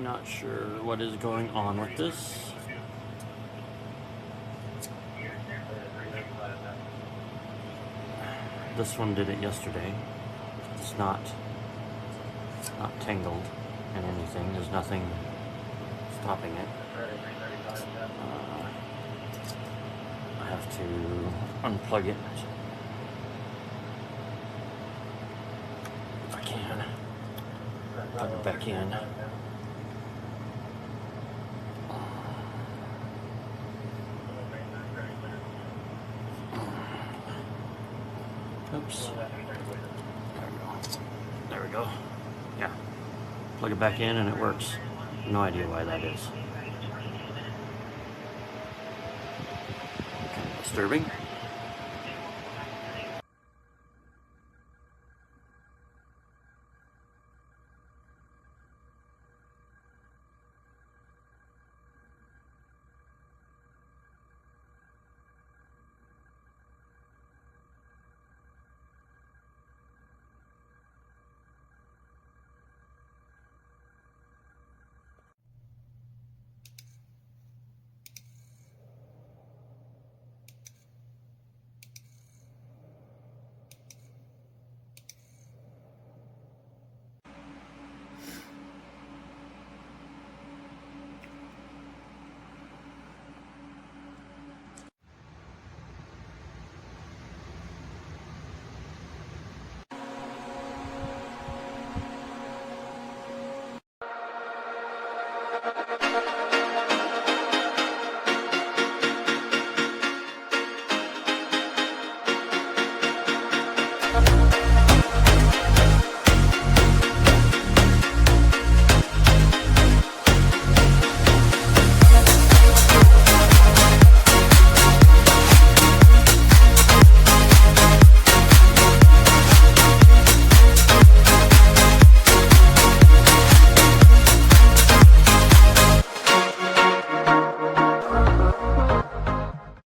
not sure what is going on with this. This one did it yesterday. It's not tangled in anything. There's nothing stopping it. I have to unplug it if I can. Plug it back in. Oops. There we go. Yeah. Plug it back in and it works. No idea why that is. Kind of disturbing.